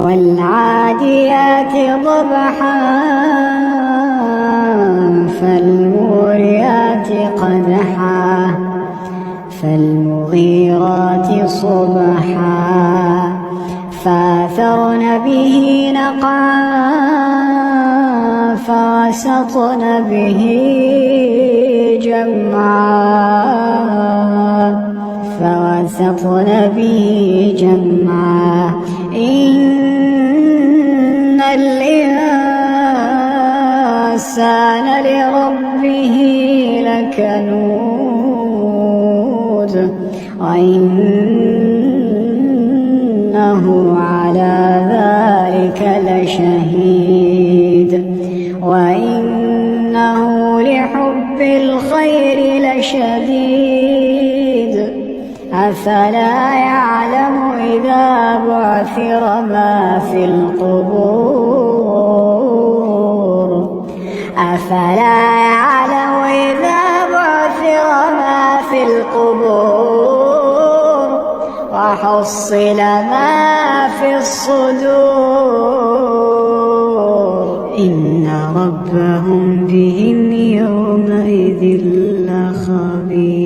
والعاديات ضبحا فالموريات قدحا فالمغيرات صبحا فأثرن به نقعا فوسطن به جمعا إن الإنسان لربه لكنود وإنه على ذلك لشهيد وإنه لحب الخير لشديد أفلا يعلم إذا بعثر ما في القبور أفلا يعلم إذا بعثر ما في القبور وحصل ما في الصدور إن ربهم بهم يومئذ لخبير.